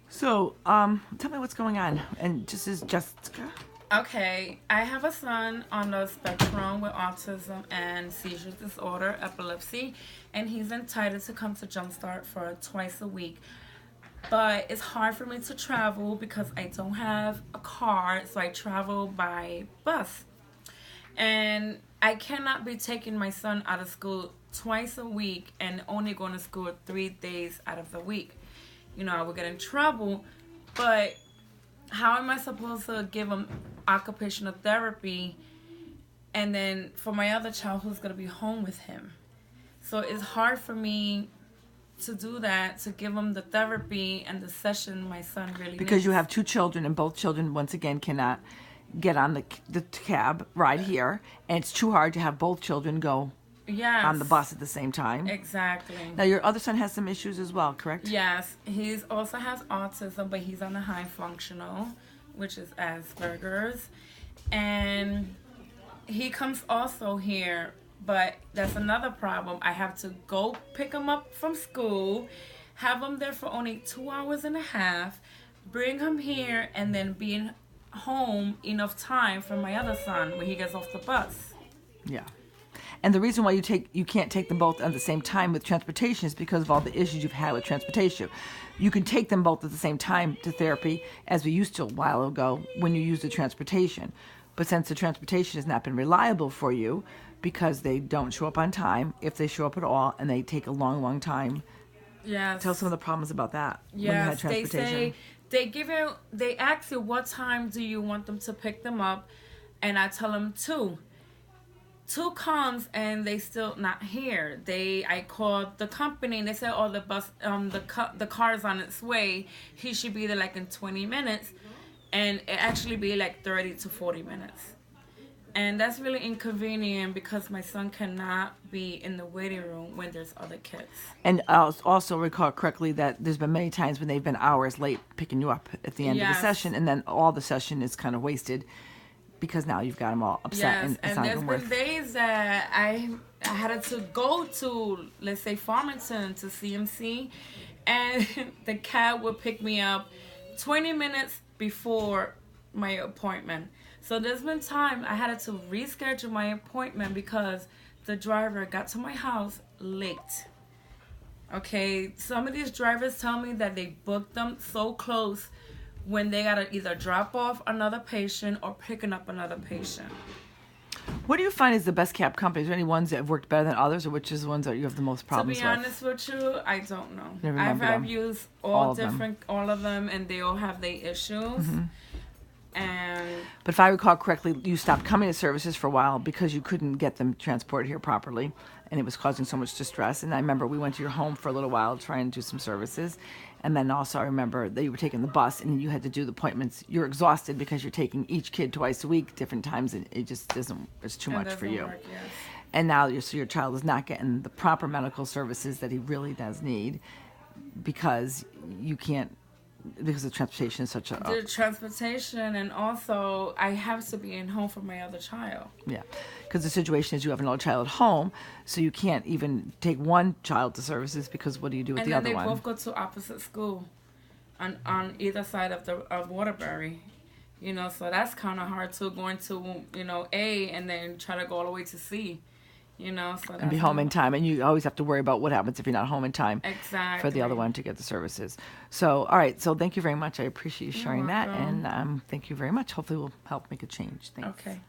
So, tell me what's going on. And this is Jessica. Okay, I have a son on the spectrum with autism and seizure disorder, epilepsy, and he's entitled to come to Jumpstart for twice a week. But it's hard for me to travel because I don't have a car, so I travel by bus. And I cannot be taking my son out of school twice a week and only going to school 3 days out of the week. I would get in trouble, but how am I supposed to give him occupational therapy and then for my other child who's going to be home with him? So it's hard for me to do that, to give him the therapy and the session my son really Because needs. you have two children, and both children, once again, cannot get on the cab ride here. And it's too hard to have both children go Yes. on the bus at the same time. Exactly. Now, your other son has some issues as well, correct? Yes, he also has autism, but he's on the high functional, which is Asperger's. And he comes also here, but that's another problem. I have to go pick him up from school, have him there for only 2 hours and a half, bring him here, and then be home enough time for my other son when he gets off the bus. Yeah. And the reason why you can't take them both at the same time with transportation is because of all the issues you've had with transportation. You can take them both at the same time to therapy, as we used to a while ago when you used the transportation. But since the transportation has not been reliable for you because they don't show up on time, if they show up at all, and they take a long, long time. Yes. Tell some of the problems about that when you had Yes, they transportation. say they ask you what time do you want them to pick them up, and I tell them 2. 2 comes and they still not here. I called the company and they said, "Oh, the car is on its way. He should be there like in 20 minutes," and it actually be like 30 to 40 minutes. And that's really inconvenient because my son cannot be in the waiting room when there's other kids. And I also recall correctly that there's been many times when they've been hours late picking you up at the end of the Yes. session, and then all the session is kind of wasted because now you've got them all upset Yes, and it's and not there's even been worth. days that I had to go to, let's say, Farmington to CMC, and the cab would pick me up 20 minutes before my appointment. So there's been time I had to reschedule my appointment because the driver got to my house late. Okay, some of these drivers tell me that they booked them so close when they gotta either drop off another patient or picking up another patient. What do you find is the best cab companies? Are there any ones that have worked better than others, or which is the ones that you have the most problems To be with? honest with you, I don't know. You remember them? I've used All of them. all of them, and they all have their issues. And But if I recall correctly, you stopped coming to services for a while because you couldn't get them transported here properly, and it was causing so much distress. And I remember we went to your home for a little while trying to do some services. And then also I remember that you were taking the bus and you had to do the appointments. You're exhausted because you're taking each kid twice a week, different times, and it just doesn't, it's too much for doesn't you. work, yes. And now your child is not getting the proper medical services that he really does need because you can't, because the transportation is such a... The transportation, and also I have to be in home for my other child. Yeah, because the situation is you have another child at home, so you can't even take one child to services because what do you do with And the then other they one? both go to opposite school, on either side of Waterbury. So that's kind of hard too, going to A and then try to go all the way to C. So And be home in time, and you always have to worry about what happens if you're not home in time Exactly. for the other one to get the services. So, all right, so thank you very much. I appreciate you sharing that, welcome. and thank you very much. Hopefully we'll help make a change. Thanks. Okay.